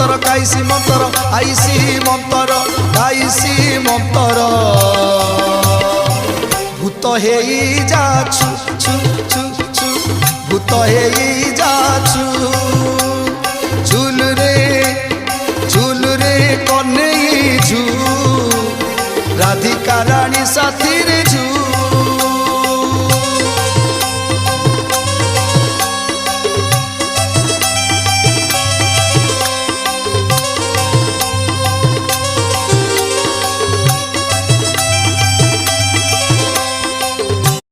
মন্তর কাইসি মন্তর আইসি মন্তর কাইসি মন্তর ভূত হেই যাছু ছু ছু ছু ভূত হেই যাছু ঝুল রে কনেই ঝু রাধিকা রানী সাথী রে ঝু